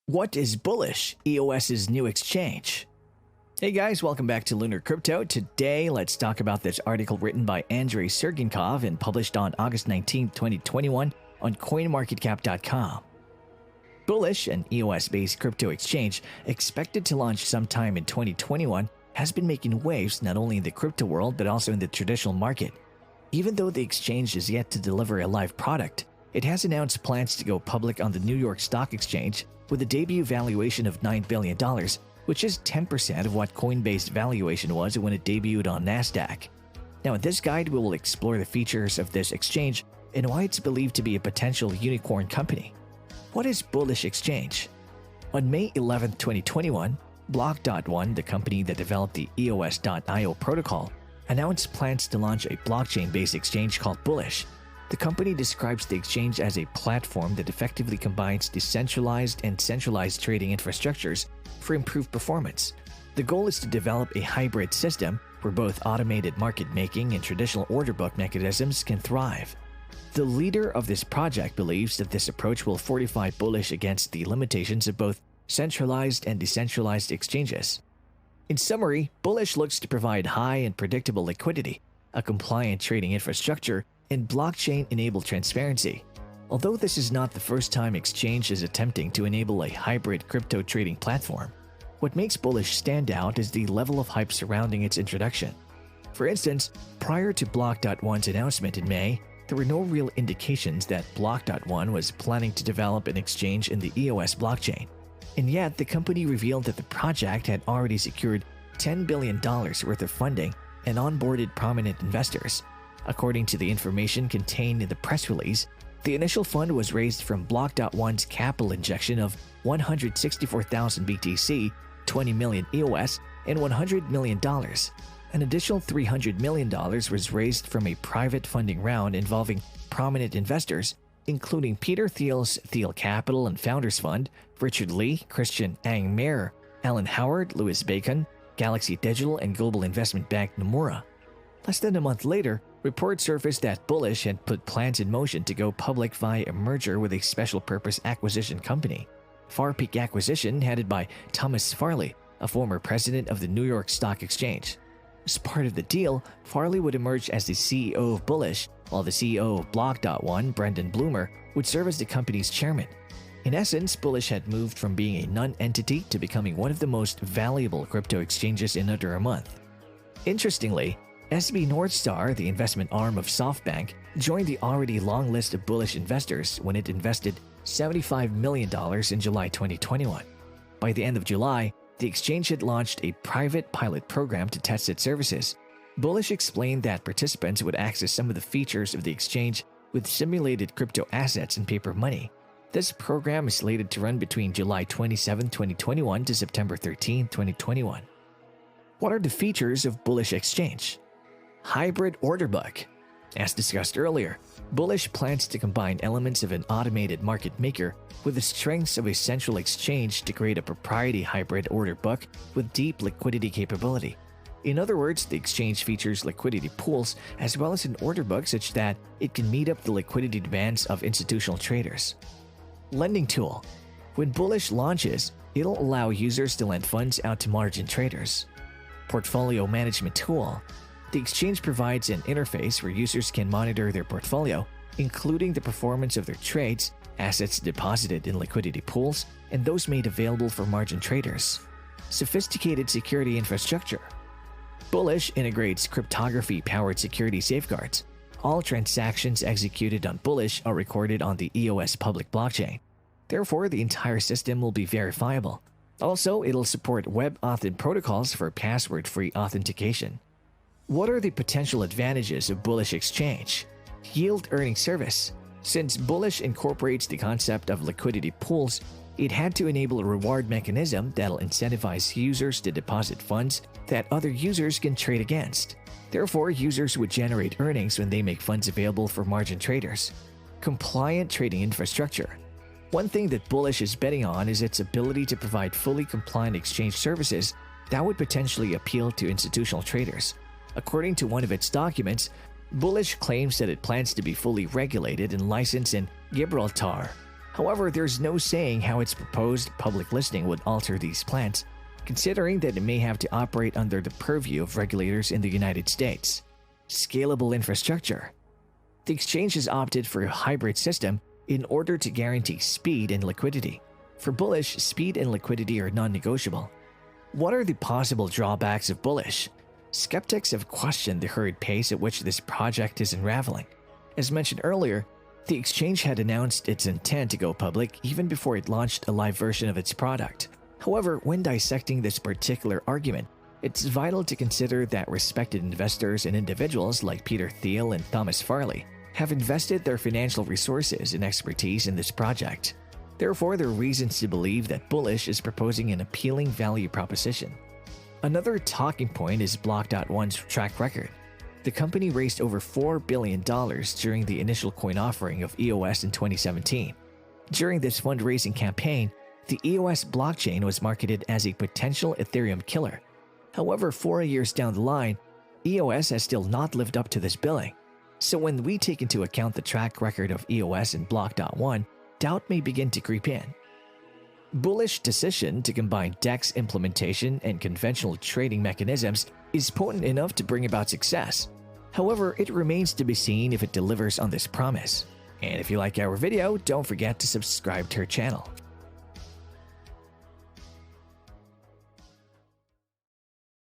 What is Bullish, EOS's new exchange? Hey guys, welcome back to Lunar Crypto. Today, let's talk about this article written by Andrey Sergeenkov and published on August 19, 2021 on CoinMarketCap.com. Bullish, an EOS-based crypto exchange expected to launch sometime in 2021, has been making waves not only in the crypto world but also in the traditional market. Even though the exchange is yet to deliver a live product, it has announced plans to go public on the New York Stock Exchange with a debut valuation of $9 billion, which is 10% of what Coinbase valuation was when it debuted on Nasdaq. Now in this guide, we will explore the features of this exchange and why it's believed to be a potential unicorn company. What is Bullish Exchange? On May 11, 2021, Block.one, the company that developed the EOS.IO protocol, announced plans to launch a blockchain-based exchange called Bullish. The company describes the exchange as a platform that effectively combines decentralized and centralized trading infrastructures for improved performance. The goal is to develop a hybrid system where both automated market making and traditional order book mechanisms can thrive. The leader of this project believes that this approach will fortify Bullish against the limitations of both centralized and decentralized exchanges. In summary, Bullish looks to provide high and predictable liquidity, a compliant trading infrastructure, and blockchain-enabled transparency. Although this is not the first time exchange is attempting to enable a hybrid crypto trading platform, what makes Bullish stand out is the level of hype surrounding its introduction. For instance, prior to Block.one's announcement in May, there were no real indications that Block.one was planning to develop an exchange in the EOS blockchain. And yet, the company revealed that the project had already secured $10 billion worth of funding and onboarded prominent investors. According to the information contained in the press release, the initial fund was raised from Block.one's capital injection of 164,000 BTC, 20 million EOS, and $100 million. An additional $300 million was raised from a private funding round involving prominent investors, including Peter Thiel's Thiel Capital and Founders Fund, Richard Lee, Christian Ang Mayer, Alan Howard, Louis Bacon, Galaxy Digital, and global investment bank Nomura. Less than a month later, reports surfaced that Bullish had put plans in motion to go public via a merger with a special purpose acquisition company, Farpeak Acquisition, headed by Thomas Farley, a former president of the New York Stock Exchange. As part of the deal, Farley would emerge as the CEO of Bullish, while the CEO of Block.one, Brendan Bloomer, would serve as the company's chairman. In essence, Bullish had moved from being a non-entity to becoming one of the most valuable crypto exchanges in under a month. Interestingly, SB Northstar, the investment arm of SoftBank, joined the already long list of Bullish investors when it invested $75 million in July 2021. By the end of July, the exchange had launched a private pilot program to test its services. Bullish explained that participants would access some of the features of the exchange with simulated crypto assets and paper money. This program is slated to run between July 27, 2021 to September 13, 2021. What are the features of Bullish Exchange? Hybrid order book. As discussed earlier, Bullish plans to combine elements of an automated market maker with the strengths of a central exchange to create a proprietary hybrid order book with deep liquidity capability. In other words, the exchange features liquidity pools as well as an order book such that it can meet up the liquidity demands of institutional traders. Lending tool. When Bullish launches, it'll allow users to lend funds out to margin traders. Portfolio management tool. The exchange provides an interface where users can monitor their portfolio, including the performance of their trades, assets deposited in liquidity pools, and those made available for margin traders. Sophisticated security infrastructure. Bullish integrates cryptography-powered security safeguards. All transactions executed on Bullish are recorded on the EOS public blockchain. Therefore, the entire system will be verifiable. Also, it'll support WebAuthn protocols for password-free authentication. What are the potential advantages of Bullish Exchange? Yield earning service. Since Bullish incorporates the concept of liquidity pools, it had to enable a reward mechanism that'll incentivize users to deposit funds that other users can trade against. Therefore, users would generate earnings when they make funds available for margin traders. Compliant trading infrastructure. One thing that Bullish is betting on is its ability to provide fully compliant exchange services that would potentially appeal to institutional traders. According to one of its documents, Bullish claims that it plans to be fully regulated and licensed in Gibraltar. However, there's no saying how its proposed public listing would alter these plans, considering that it may have to operate under the purview of regulators in the United States. Scalable infrastructure. The exchange has opted for a hybrid system in order to guarantee speed and liquidity. For Bullish, speed and liquidity are non-negotiable. What are the possible drawbacks of Bullish? Skeptics have questioned the hurried pace at which this project is unraveling. As mentioned earlier, the exchange had announced its intent to go public even before it launched a live version of its product. However, when dissecting this particular argument, it's vital to consider that respected investors and individuals like Peter Thiel and Thomas Farley have invested their financial resources and expertise in this project. Therefore, there are reasons to believe that Bullish is proposing an appealing value proposition. Another talking point is Block.one's track record. The company raised over $4 billion during the initial coin offering of EOS in 2017. During this fundraising campaign, the EOS blockchain was marketed as a potential Ethereum killer. However, 4 years down the line, EOS has still not lived up to this billing. So when we take into account the track record of EOS and Block.one, doubt may begin to creep in. Bullish decision to combine DEX implementation and conventional trading mechanisms is potent enough to bring about success. However, it remains to be seen if it delivers on this promise. And if you like our video, don't forget to subscribe to our channel.